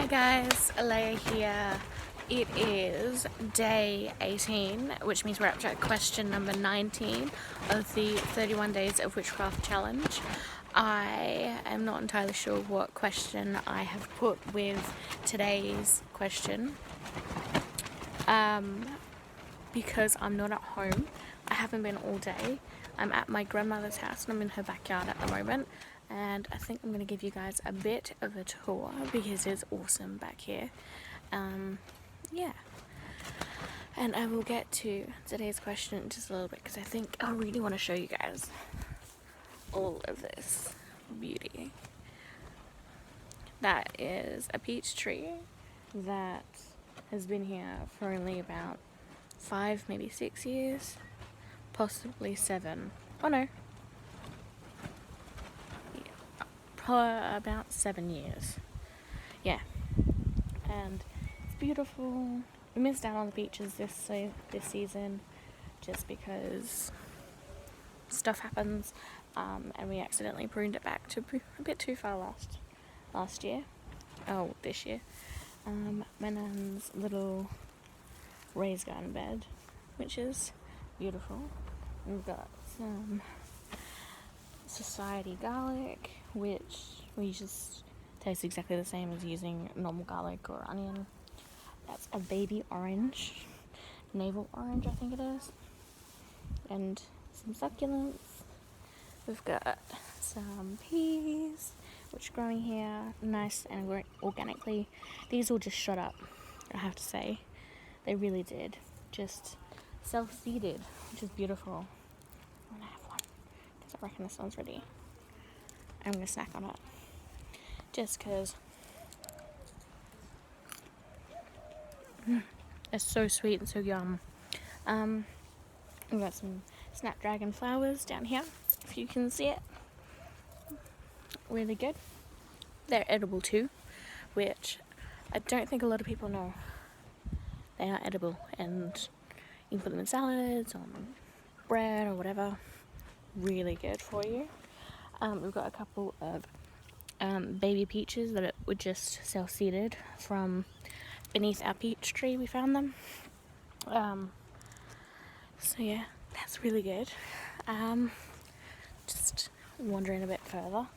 Hi guys, Alea here. It is day 18, which means we're up to question number 19 of the 31 Days of Witchcraft Challenge. I am not entirely sure what question I have put with today's question, because I'm not at home. I haven't been all day. I'm at my grandmother's house and I'm in her backyard at the moment. And I think I'm going to give you guys a bit of a tour because it's awesome back here. Yeah. And I will get to today's question in just a little bit because I think I really want to show you guys all of this beauty. That is a peach tree that has been here for only about 5, maybe 6 years, possibly 7. Oh no. About 7 years. Yeah. And it's beautiful. We missed out on the beaches this season just because stuff happens, and we accidentally pruned it back to a bit too far last year. Oh, this year. My nan's little raised garden bed, which is beautiful. We've got some society garlic, which we just taste exactly the same as using normal garlic or onion. That's a baby orange, navel orange I think it is, and some succulents. We've got some peas, which are growing here nice and organically. These all just shot up, I have to say. They really did. Just self-seeded, which is beautiful. I'm gonna have one because I reckon this one's ready. I'm gonna snack on it just because it's so sweet and so yum. We've got some snapdragon flowers down here, if you can see it. Really good. They're edible too, which I don't think a lot of people know. They are edible, and you can put them in salads, on bread or whatever. Really good for you. We've got a couple of baby peaches that were just self-seeded from beneath our peach tree. We found them. So yeah, that's really good. Just wandering a bit further.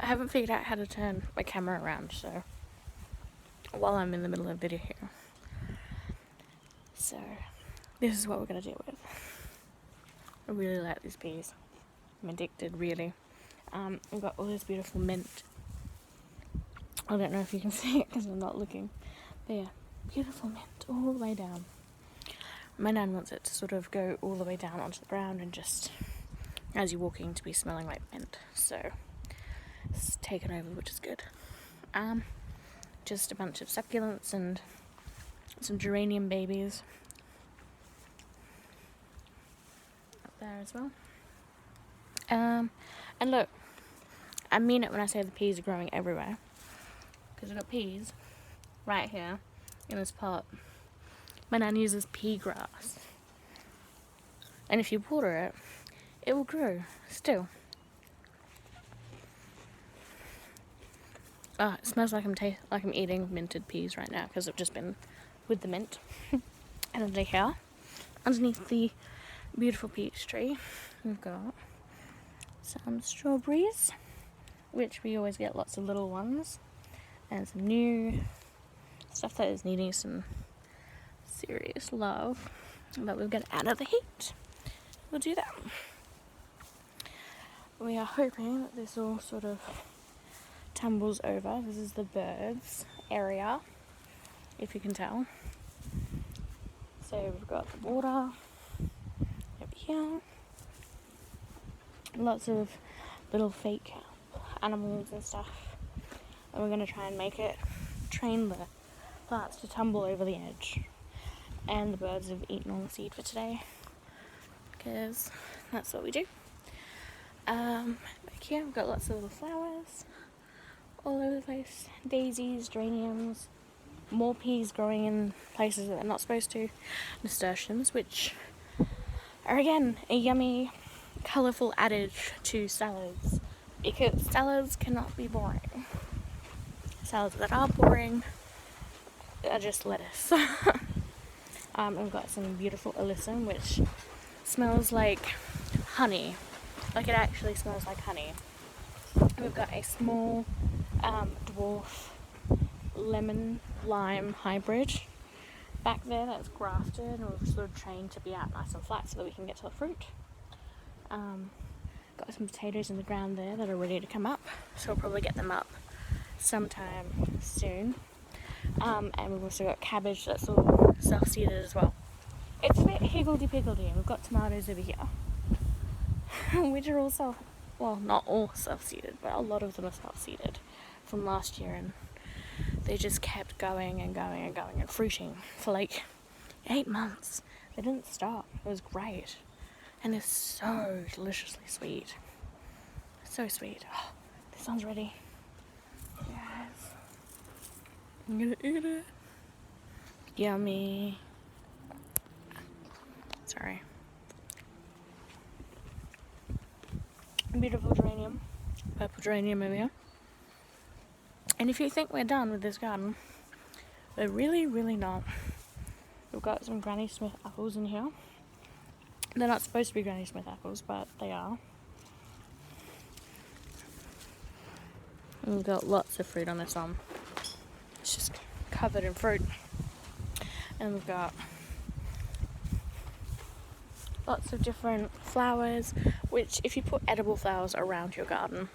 I haven't figured out how to turn my camera around, so while I'm in the middle of a video here. So this is what we're gonna deal with. I really like these peas. I'm addicted, really. We've got all this beautiful mint. I don't know if you can see it because I'm not looking. But yeah, beautiful mint all the way down. My nan wants it to sort of go all the way down onto the ground and just, as you're walking, to be smelling like mint. So it's taken over, which is good. Just a bunch of succulents and some geranium babies up there as well. And look, I mean it when I say the peas are growing everywhere, because we've got peas right here in this pot. My nan uses pea grass, and if you water it, it will grow still. It smells like I'm eating minted peas right now because I've just been with the mint. And under here, underneath the beautiful peach tree, we've got some strawberries, which we always get lots of little ones, and some new stuff that is needing some serious love, but we've got out of the heat. We'll do that. We are hoping that this all sort of tumbles over. This is the birds area, if you can tell. So we've got the water over here. Lots of little fake animals and stuff. And we're going to try and train the plants to tumble over the edge. And the birds have eaten all the seed for today, because that's what we do. Back here we've got lots of little flowers all over the place. Daisies, geraniums, more peas growing in places that they're not supposed to. Nasturtiums, which are again a yummy, colourful addition to salads, because salads cannot be boring. salads that are boring are just lettuce. And we've got some beautiful alyssum, which smells like honey. Like, it actually smells like honey. We've got a small dwarf lemon lime hybrid back there that's grafted, and we've sort of trained to be out nice and flat so that we can get to the fruit. Got some potatoes in the ground there that are ready to come up, so we'll probably get them up sometime soon. And we've also got cabbage that's all self-seeded as well. It's a bit higgledy-piggledy, and we've got tomatoes over here, which are also, well, not all self-seeded, but a lot of them are self-seeded from last year, and they just kept going and going and going and fruiting for like 8 months. They didn't stop. It was great. And they're so deliciously sweet. So sweet. Oh, this one's ready. Yes. I'm gonna eat it. Yummy. Sorry. Beautiful geranium. Purple geranium over here. And if you think we're done with this garden, we're really, really not. We've got some Granny Smith apples in here. They're not supposed to be Granny Smith apples, but they are. And we've got lots of fruit on this one. It's just covered in fruit. And we've got lots of different flowers, which if you put edible flowers around your garden,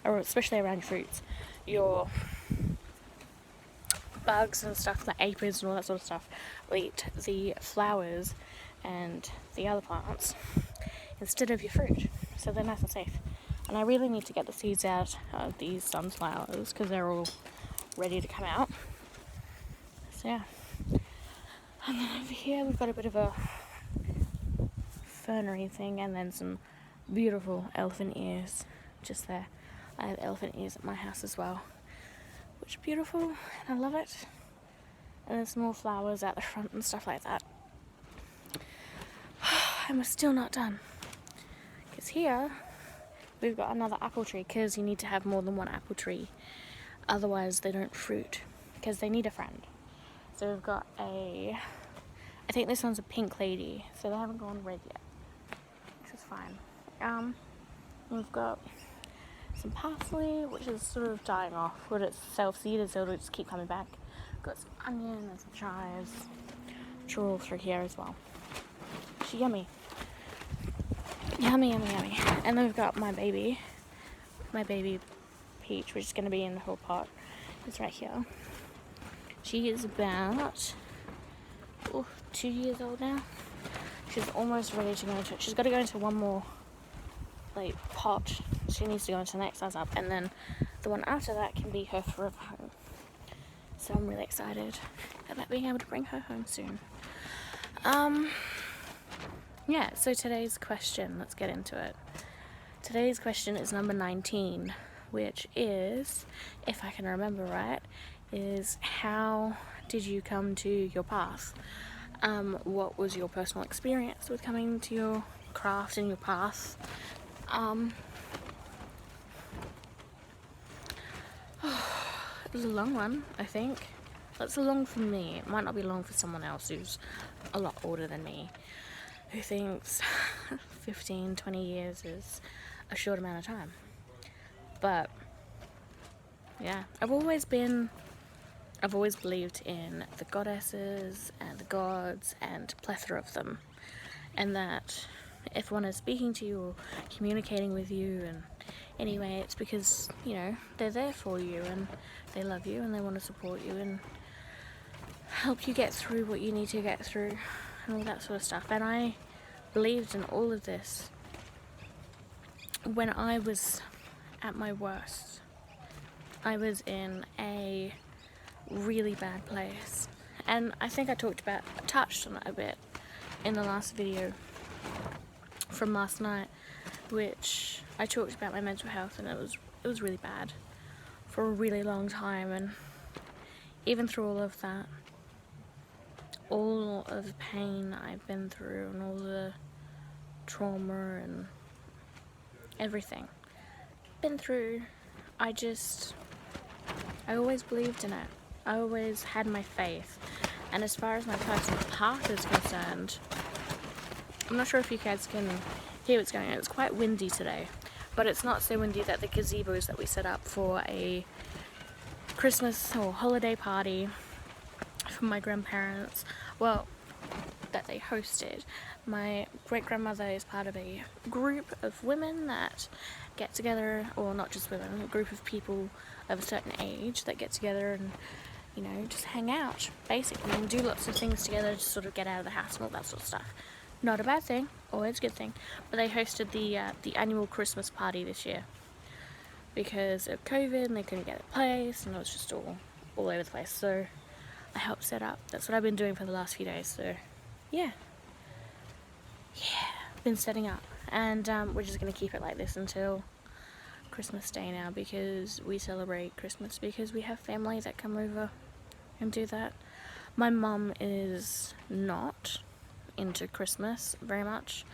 or especially around your fruits, your bugs and stuff, like aphids and all that sort of stuff, will eat the flowers and the other plants instead of your fruit, so they're nice and safe. And I really need to get the seeds out of these sunflowers because they're all ready to come out. So yeah. And then over here we've got a bit of a fernery thing, and then some beautiful elephant ears just there. I have elephant ears at my house as well, which are beautiful, and I love it. And there's more flowers out the front and stuff like that. And we're still not done, because here we've got another apple tree, because you need to have more than one apple tree, otherwise they don't fruit, because they need a friend. So we've got I think this one's a pink lady, so they haven't gone red yet, which is fine. We've got some parsley, which is sort of dying off, but it's self-seeded, so it'll just keep coming back. We've got some onion and some chives, which are all through here as well. It's yummy. Yummy, yummy, yummy. And then we've got my baby peach, which is going to be in the whole pot. It's right here. She is about 2 years old now. She's almost ready to go into it. She's got to go into one more pot. She needs to go into the next size up, and then the one after that can be her forever home. So I'm really excited about being able to bring her home soon. Yeah, so today's question, let's get into it. Today's question is number 19, which is, if I can remember right, is how did you come to your path? What was your personal experience with coming to your craft and your path? It was a long one, I think. It's long for me. It might not be long for someone else who's a lot older than me, who thinks 15, 20 years is a short amount of time. But yeah, I've always believed in the goddesses and the gods and a plethora of them, and that if one is speaking to you or communicating with you in any way, it's because, you know, they're there for you and they love you and they want to support you and help you get through what you need to get through and all that sort of stuff. And I believed in all of this when I was at my worst. I was in a really bad place, and I think I touched on it a bit in the last video from last night, which I talked about my mental health, and it was really bad for a really long time. And even through all of that, all of the pain I've been through and all the trauma and everything been through, I I always believed in it. I always had my faith. And as far as my personal path is concerned, I'm not sure if you guys can hear what's going on. It's quite windy today, but it's not so windy that the gazebos that we set up for a Christmas or holiday party for my grandparents, well, that they hosted. My great-grandmother is part of a group of women that get together, or not just women, a group of people of a certain age that get together and, you know, just hang out, basically, and do lots of things together to sort of get out of the house and all that sort of stuff. Not a bad thing, always a good thing. But they hosted the annual Christmas party this year because of COVID, and they couldn't get a place, and it was just all over the place. So I helped set up. That's what I've been doing for the last few days. So yeah, been setting up, and we're just gonna keep it like this until Christmas Day now, because we celebrate Christmas because we have family that come over and do that. My mum is not into Christmas very much.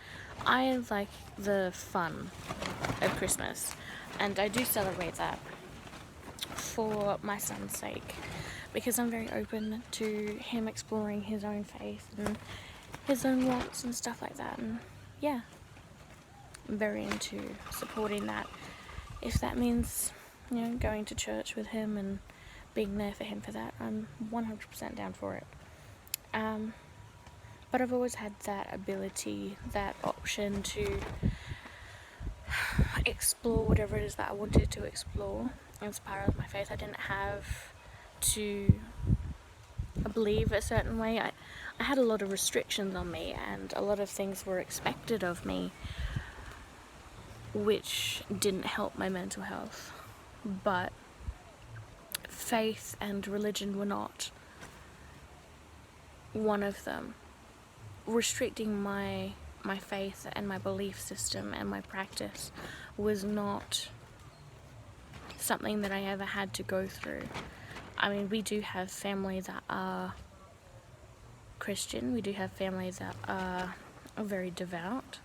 I like the fun of Christmas, and I do celebrate that for my son's sake, because I'm very open to him exploring his own faith and his own wants and stuff like that, and yeah, I'm very into supporting that. If that means, you know, going to church with him and being there for him for that, I'm 100% down for it. But I've always had that ability, that option to explore whatever it is that I wanted to explore as part of my faith. I didn't have to believe a certain way. I had a lot of restrictions on me, and a lot of things were expected of me, which didn't help my mental health. But faith and religion were not one of them. Restricting my faith and my belief system and my practice was not something that I ever had to go through. I mean, we do have family that are Christian. We do have family that are very devout.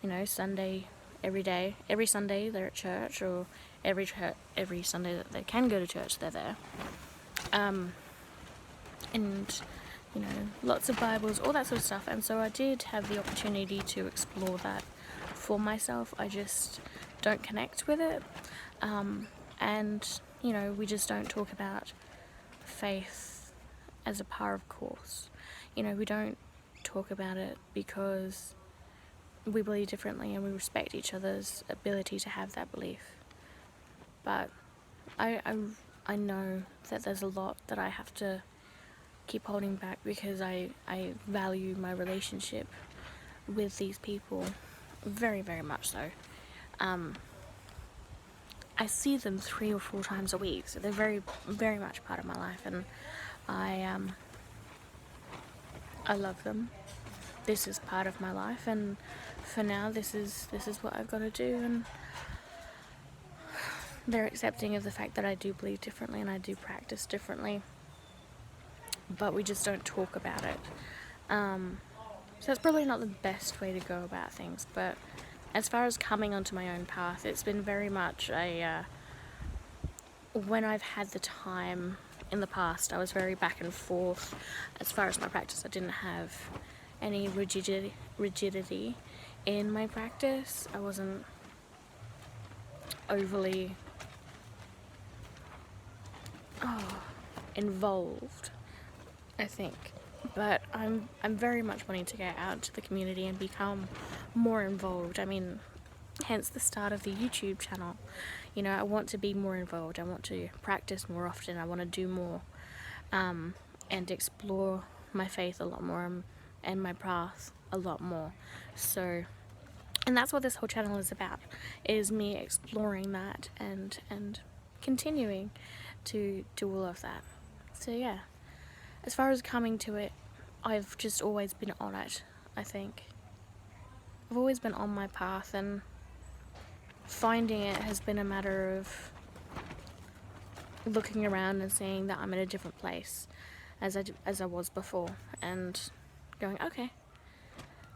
You know, Sunday, every day, every Sunday they're at church, or every Sunday that they can go to church, they're there. And you know, lots of Bibles, all that sort of stuff. And so I did have the opportunity to explore that for myself. I just don't connect with it. And, you know, we just don't talk about faith as a par of course. You know, we don't talk about it because we believe differently, and we respect each other's ability to have that belief. But I know that there's a lot that I have to keep holding back, because I value my relationship with these people very, very much so. I see them 3 or 4 times a week, so they're very, very much part of my life, and I love them. This is part of my life, and for now this is what I've got to do, and they're accepting of the fact that I do believe differently and I do practice differently, but we just don't talk about it. So it's probably not the best way to go about things, but as far as coming onto my own path, it's been very much when I've had the time in the past, I was very back and forth. As far as my practice, I didn't have any rigidity in my practice. I wasn't overly involved, I think. But I'm very much wanting to get out to the community and become more involved. I mean, hence the start of the YouTube channel. You know, I want to be more involved. I want to practice more often. I want to do more, and explore my faith a lot more, and my path a lot more. So, and that's what this whole channel is about, is me exploring that and continuing to do all of that. So yeah, as far as coming to it, I've just always been on it, I think. I've always been on my path, and finding it has been a matter of looking around and seeing that I'm in a different place as I was before, and going, okay,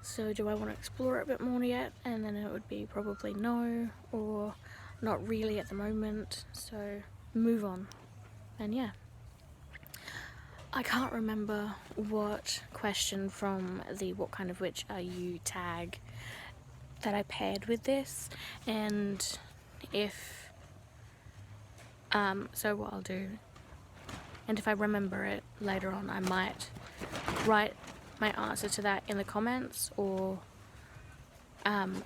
so do I want to explore it a bit more yet? And then it would be probably no, or not really at the moment, so move on. And yeah, I can't remember what question from the what kind of witch are you tag that I paired with this, and if so what I'll do, and if I remember it later on, I might write my answer to that in the comments, or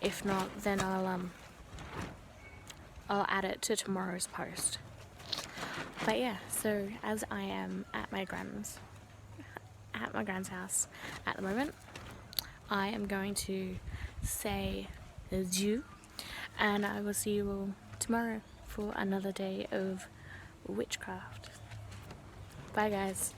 if not, then I'll add it to tomorrow's post. But yeah, so as I am at my grand's house at the moment, I am going to say adieu, and I will see you all tomorrow for another day of witchcraft. Bye guys.